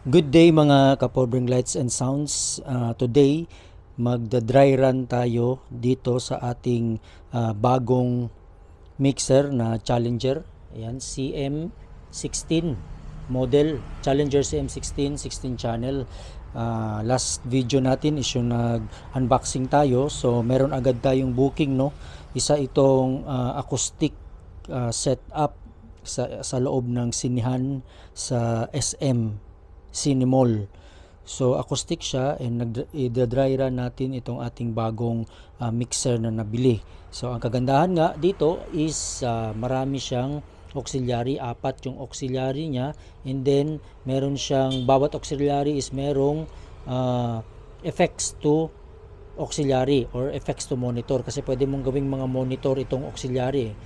Good day mga ka-Power Lights and Sounds. Today, magda-dry run tayo dito sa ating bagong mixer na Challenger. Ayan, CM16 model. Challenger CM16, 16 channel. Last video natin is yung nag-unboxing tayo. So, meron agad tayong booking, no? Isa itong acoustic setup sa loob ng sinihan sa SM Cinemall. So acoustic siya and i-dry run natin itong ating bagong mixer na nabili. So ang kagandahan nga dito is marami siyang auxiliary, apat yung auxiliary niya, and then meron siyang, bawat auxiliary is merong effects to auxiliary or effects to monitor, kasi pwede mong gawing mga monitor itong auxiliary.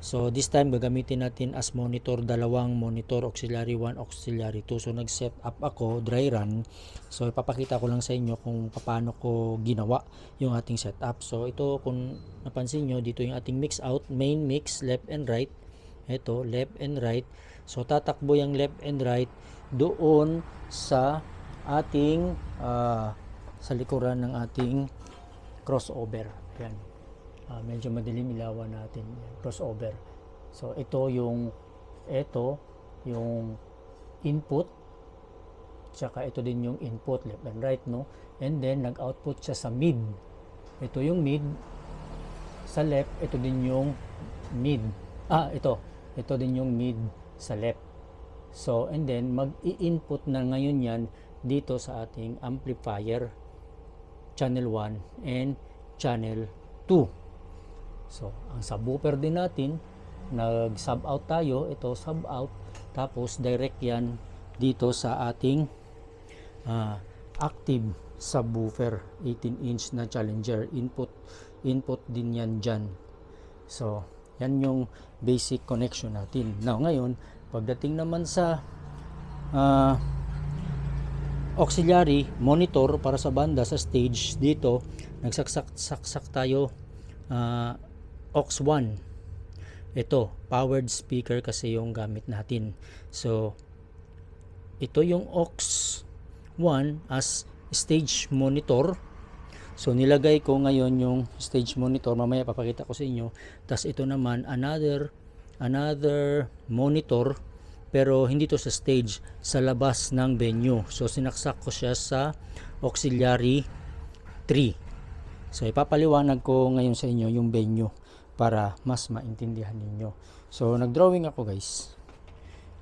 So this time gagamitin natin as monitor, dalawang monitor, auxiliary 1, auxiliary 2. So nag-set up ako, dry run. So ipapakita ko lang sa inyo kung paano ko ginawa yung ating setup. So ito, kung napansin nyo, dito yung ating mix out, main mix, left and right. Ito, left and right. So tatakbo yung left and right doon sa ating sa likuran ng ating crossover. Yan. Medyo madilim, ilawan natin, crossover. So ito yung input, tsaka ito din yung input, left and right, no? And then nag-output siya sa mid. Ito yung mid sa left, ito din yung mid. Ito din yung mid sa left. So and then mag-i-input na ngayon yan dito sa ating amplifier channel 1 and channel 2. So, ang subwoofer din natin, nag-sub out tayo, ito sub out, tapos direct yan dito sa ating active subwoofer, 18-inch na Challenger, input din yan dyan. So, yan yung basic connection natin. Now, ngayon, pagdating naman sa auxiliary monitor para sa banda, sa stage, dito, nagsaksak tayo aux 1. Ito, powered speaker kasi yung gamit natin. So, ito yung aux 1 as stage monitor. So, nilagay ko ngayon yung stage monitor. Mamaya papakita ko sa inyo. Tapos ito naman, another monitor, pero hindi to sa stage, sa labas ng venue. So, sinaksak ko siya sa auxiliary 3. So, ipapaliwanag ko ngayon sa inyo yung venue para mas maintindihan ninyo. So, nag-drawing ako, guys.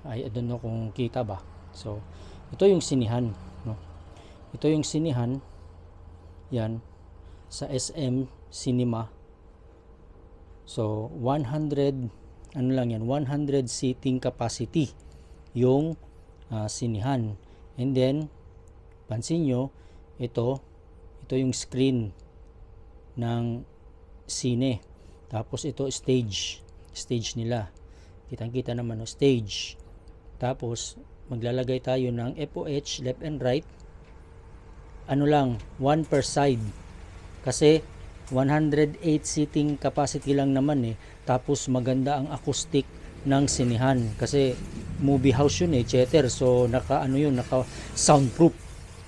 I don't know kung kita ba. So, ito yung sinihan, no? Ito yung sinihan. Yan. Sa SM Cinema. So, 100 seating capacity yung sinihan. And then, pansin nyo, ito yung screen ng sine. Tapos ito stage nila, kitang-kita naman, no? Stage. Tapos maglalagay tayo ng FOH, left and right, lang, 1 per side, kasi 108 seating capacity lang naman Tapos maganda ang acoustic ng sinihan kasi movie house yun, theater. So naka soundproof.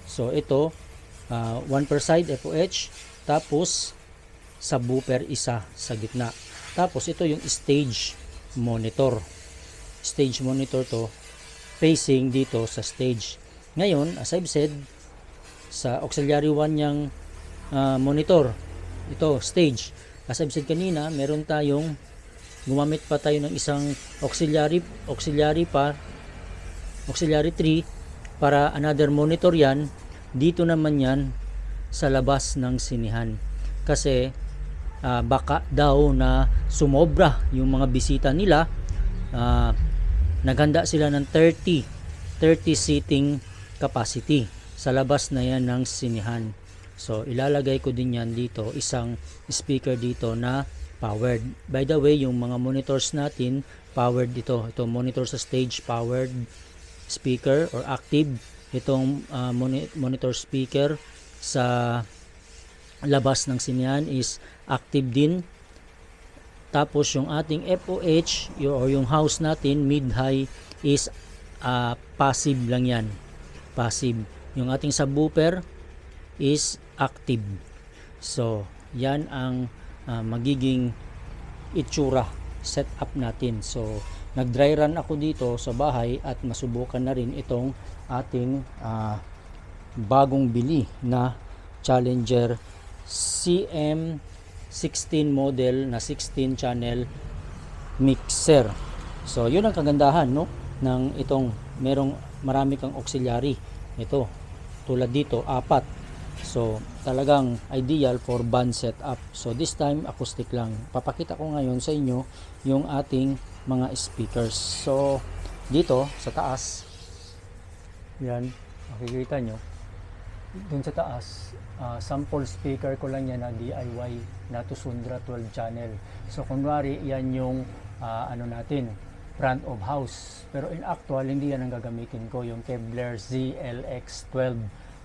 So ito 1 per side FOH, tapos subwoofer isa sa gitna. Tapos ito yung stage monitor. Stage monitor to, facing dito sa stage. Ngayon, as I've said, sa auxiliary 1 niyang monitor, ito stage. As I've said kanina, meron tayong gumamit pa tayo ng isang auxiliary 3 para another monitor yan. Dito naman yan sa labas ng sinihan. Kasi baka daw na sumobra yung mga bisita nila. Naghanda sila ng 30 seating capacity sa labas na yan ng sinihan. So ilalagay ko din yan dito, isang speaker dito na powered. By the way, yung mga monitors natin powered ito monitor sa stage, powered speaker or active. Itong monitor speaker sa labas ng sinihan is active din. Tapos yung ating FOH or yung house natin mid-high is passive lang yan. passive. Yung ating subwoofer is active. So, yan ang magiging itsura, setup natin. So, nag-dry run ako dito sa bahay at masubukan na rin itong ating bagong bili na Challenger CM16 model na 16 channel mixer. So, yun ang kagandahan, no, ng itong marami kang auxiliary. Ito, tulad dito, 4. So, talagang ideal for band setup. So, this time, acoustic lang. Papakita ko ngayon sa inyo yung ating mga speakers. So, dito, sa taas, yan, makikita nyo, dun sa taas, sample speaker ko lang yan na DIY na Tusundra 12 channel. So, kunwari, yan yung, natin, front of house. Pero in actual, hindi yan ang gagamitin ko. Yung Kevlar ZLX12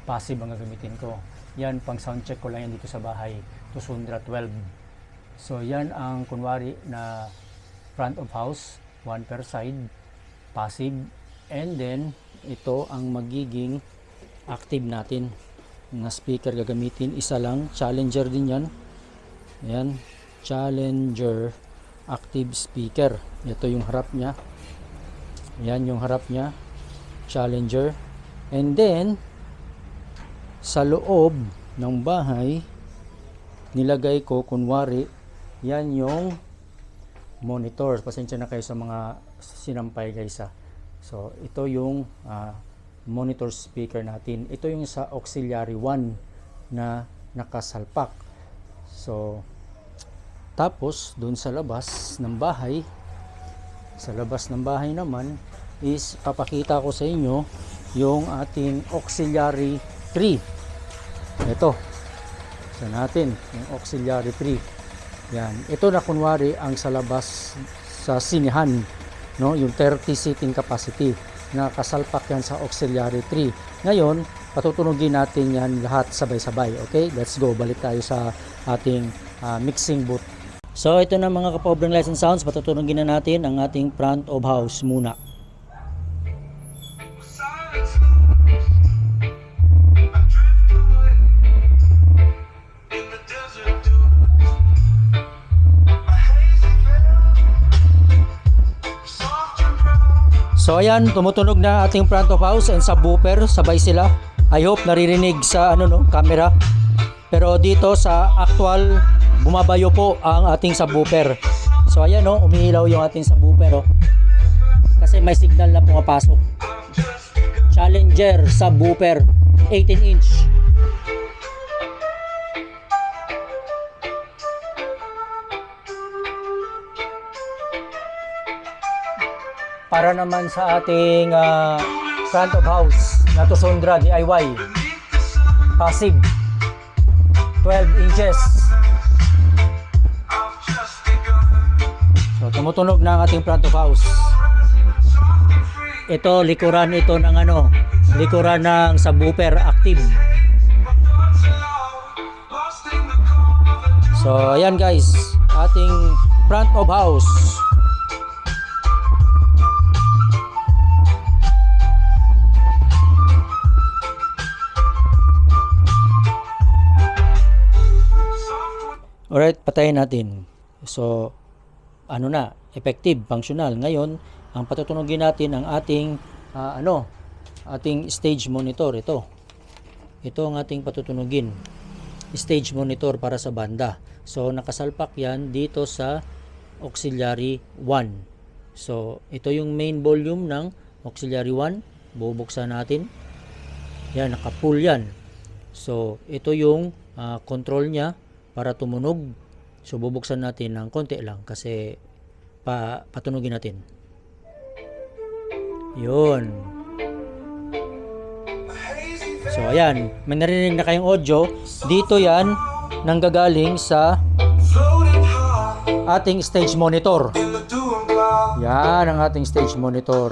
passive ang gagamitin ko. Yan, pang sound check ko lang yan dito sa bahay. Tusundra 12. So, yan ang kunwari na front of house, one per side, passive. And then, ito ang magiging active natin. Na speaker gagamitin. Isa lang. Challenger din yan. Yan. Challenger active speaker. Ito yung harap niya. Yan yung harap niya. Challenger. And then, sa loob ng bahay, nilagay ko, kunwari, yan yung monitor. Pasensya na kayo sa mga sinampay guys ha. So, ito yung monitor speaker natin. Ito yung sa auxiliary 1 na nakasalpak. So, tapos, dun sa labas ng bahay, naman, is papakita ko sa inyo yung ating auxiliary 3. Ito. Sa natin, yung auxiliary 3. Yan. Ito na kunwari ang sa labas sa sinihan, no? Yung 30 seating capacity. Nakasalpak yan sa auxiliary 3. Ngayon, patutunugin natin yan lahat sabay-sabay. Okay? Let's go. Balik tayo sa ating mixing booth. So, ito na mga kapobrang lights and sounds. Patutunugin na natin ang ating front of house muna. So ayan, tumutunog na ating front of house and subwoofer, sabay sila. I hope naririnig sa camera. Pero dito sa actual, bumabayo po ang ating subwoofer. So ayan umiilaw yung ating subwoofer kasi may signal na pumapasok. Challenger subwoofer, 18 inch. Para naman sa ating front of house na Tusundra DIY passive 12 inches. So tumutunog na ang ating front of house. Ito likuran ito ng likuran ng subwoofer active. So ayan guys, ating front of house. Alright, patayin natin. So, effective, functional. Ngayon, ang patutunugin natin ang ating, ating stage monitor. Ito ang ating patutunugin. Stage monitor para sa banda. So, nakasalpak yan dito sa auxiliary 1. So, ito yung main volume ng auxiliary 1. Bubuksan natin. Yan, naka-full yan. So, ito yung control niya para tumunog. So bubuksan natin ng konti lang kasi patunugin natin. Yun. So ayan, may narinig na kayong audio. Dito yan nanggagaling sa ating stage monitor. Yan ang ating stage monitor.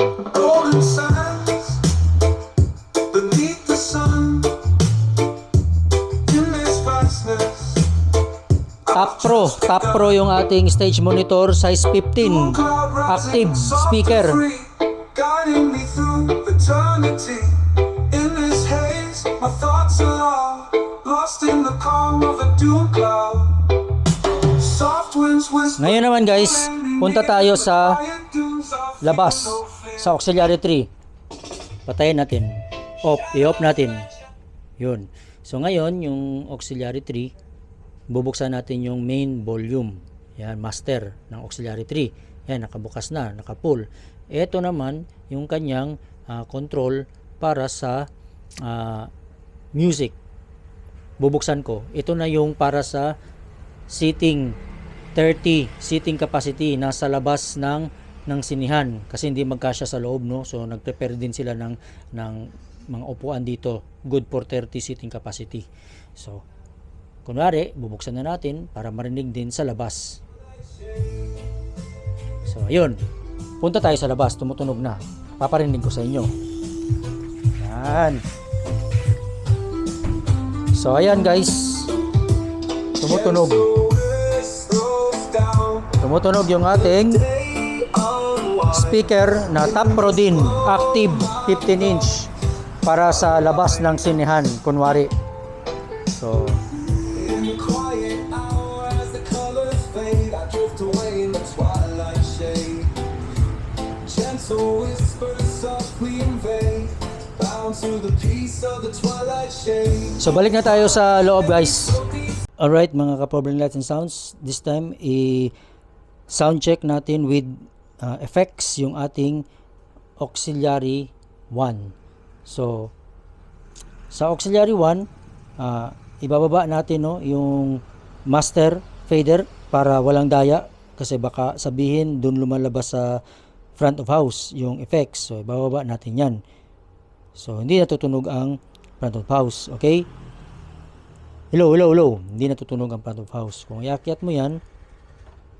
Top Pro yung ating stage monitor, size 15, active speaker. in this haze, my thoughts are lost in the calm of a doom cloud. Soft winds whisper. Ngayon naman guys, punta tayo sa labas, sa auxiliary 3. Patayin natin. I-off natin. Yun. So ngayon, yung auxiliary 3, bubuksan natin yung main volume. Yan, master ng auxiliary 3. Yan, nakabukas na, naka-pull. Ito naman, yung kanyang control para sa music. Bubuksan ko. Ito na yung para sa seating 30 seating capacity, nasa labas ng sinihan kasi hindi magkasya sa loob, no? So nag-prepare din sila ng mga upuan dito, good for 30 seating capacity. So kunwari bubuksan na natin para marinig din sa labas. So ayun, punta tayo sa labas, tumutunog na, paparinig ko sa inyo. Yan. So ayan guys, tumutunog yung ating speaker na Top Pro din, active 15 inch para sa labas ng sinehan kunwari. So In the quiet hour as the colors fade, I drift away in the twilight shade. Gentle whispers softly invade, bound to the peace of the twilight shade. So balik na tayo sa loob guys. Alright mga ka-Power Lights and Sounds, this time sound check natin with effects yung ating auxiliary 1. So sa auxiliary 1, ibababa natin, no, yung master fader para walang daya kasi baka sabihin dun lumalabas sa front of house yung effects. So ibababa natin yan. So hindi natutunog ang front of house, okay? Hello. Hindi natutunog ang front of house. Kung iakyat mo yan,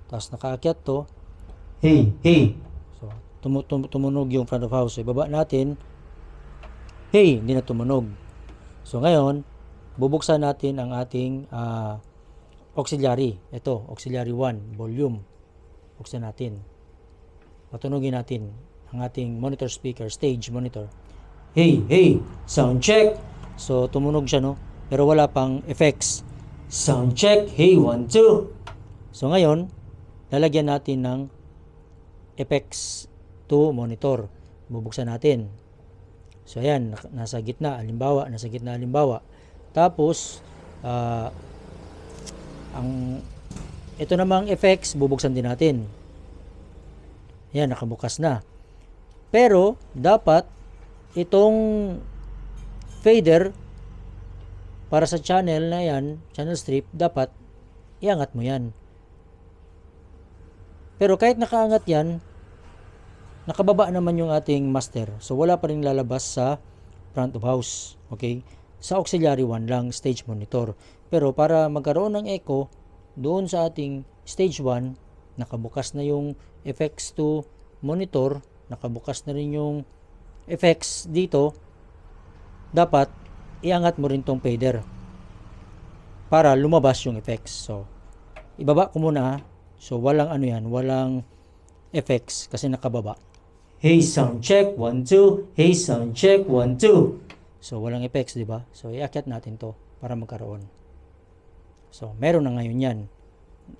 tapos nakaakyat to, hey. So tumunog yung front of house. So ibaba natin, hey, hindi na tumunog. So ngayon, bubuksan natin ang ating auxiliary. Ito, auxiliary 1, volume. Buksan natin. Patunugin natin ang ating monitor speaker, stage monitor. Hey, sound check. So tumunog siya, no? Pero wala pang effects. Sound check, hey, 1, 2. So ngayon, lalagyan natin ng effects to monitor. Bubuksan natin. So ayan, nasa gitna, halimbawa. Tapos, ito namang effects, bubuksan din natin. Ayan, nakabukas na. Pero, dapat, itong fader, para sa channel na yan, channel strip, dapat, iangat mo yan. Pero kahit nakaangat yan, nakababa naman yung ating master. So, wala pa rin lalabas sa front of house. Okay? Sa auxiliary 1 lang, stage monitor. Pero para magkaroon ng echo, doon sa ating stage 1, nakabukas na yung effects to monitor, nakabukas na rin yung effects dito, dapat iangat mo rin tong fader para lumabas yung effects. So, ibaba ko muna. So, walang walang effects kasi nakababa. Hey, sound check, 1, 2. Hey, sound check, 1, 2. So, walang effects, di ba? So, iakyat natin to para magkaroon. So, meron na ngayon yan.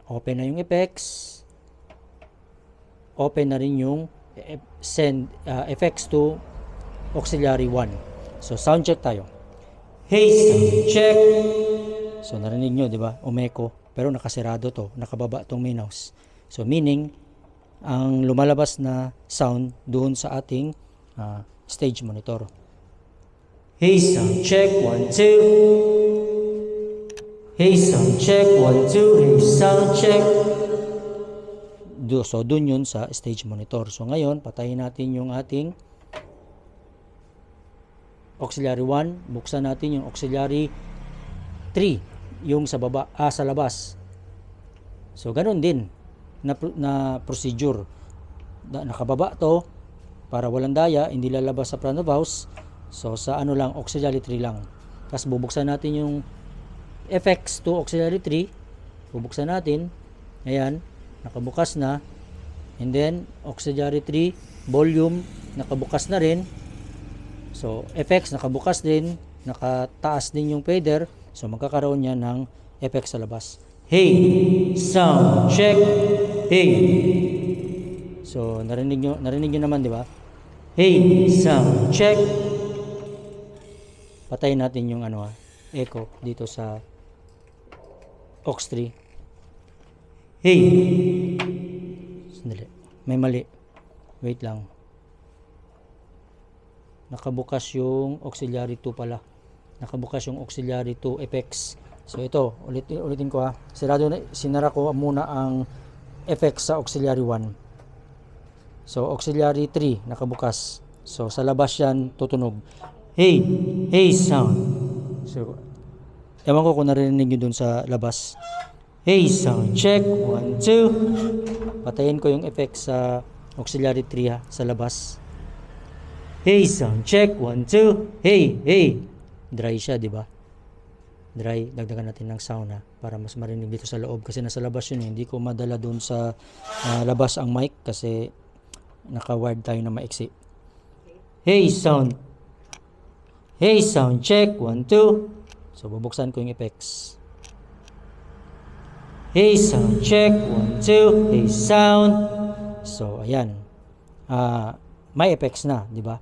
Open na yung effects. Open na rin yung send effects to auxiliary 1. So, sound check tayo. Hey, sound check. So, narinig nyo, di ba? Umeko. Pero nakasirado to. Nakababa tong main house. So, meaning, ang lumalabas na sound doon sa ating stage monitor. Hey, sound check, 1, 2. Hey, sound check, 1, 2. Hey, sound check. So, doon yun sa stage monitor. So, ngayon, patayin natin yung ating auxiliary 1. Buksan natin yung auxiliary 3. Yung sa baba, sa labas. So, ganun din na procedure. Nakababa to para walang daya, hindi lalabas sa front of house. So, sa auxiliary 3 lang. Tapos, bubuksan natin yung effects to auxiliary 3. Bubuksan natin. Ayan, nakabukas na. And then, auxiliary 3, volume, nakabukas na rin. So, effects, nakabukas din, nakataas din yung fader. So, magkakaroon niya ng effects sa labas. Hey, sound check. Hey. So, narinig nyo naman, di ba? Hey, sound check. Patayin natin yung echo dito sa aux 3. Hey. Sandali. May mali. Wait lang. Nakabukas yung auxiliary 2 pala. Nakabukas yung auxiliary 2 effects. So ito, ulitin ko ha. Sinara ko muna ang effects sa auxiliary 1. So auxiliary 3 nakabukas. So sa labas yan tutunog. Hey, hey sound. So ewan ko kung narinig nyo dun sa labas. Hey sound, check, 1, 2. Patayin ko yung effects sa auxiliary 3 ha, sa labas. Hey sound, check, 1, 2. Hey, hey. Dry siya, di ba? Dry, dagdagan natin ng sound ha, para mas marinig dito sa loob. Kasi nasa labas yun, hindi ko madala dun sa labas ang mic kasi naka-wired tayo na maiksi. Hey sound. Hey sound, check, 1, 2. So, bubuksan ko yung effects. Hey sound, check, 1, 2. Hey sound. So, ayan. May effects na, di ba?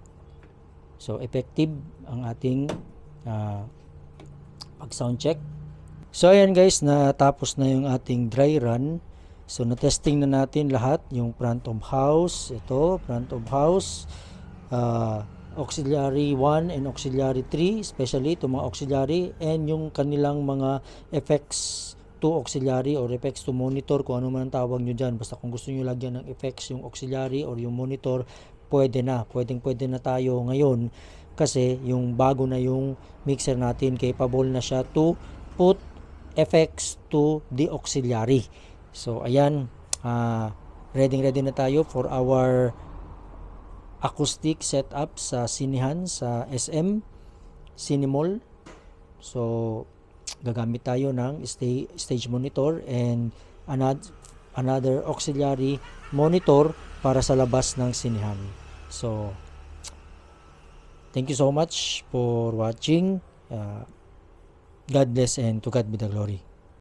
So, effective ang ating pag-sound check. So, ayan guys, natapos na yung ating dry run. So, na-testing na natin lahat. Yung front of house, ito, front of house, auxiliary 1 and auxiliary 3, especially itong mga auxiliary, and yung kanilang mga effects to auxiliary or effects to monitor, kung ano man ang tawag nyo dyan. Basta kung gusto nyo lagyan ng effects yung auxiliary or yung monitor, pwede na tayo ngayon kasi yung bago na yung mixer natin, capable na siya to put effects to the auxiliary. So ayan, ready na tayo for our acoustic setup sa Sinehan, sa SM Cinemall. So gagamit tayo ng stage monitor and another auxiliary monitor para sa labas ng Sinehan. So thank you so much for watching. God bless and to God be the glory.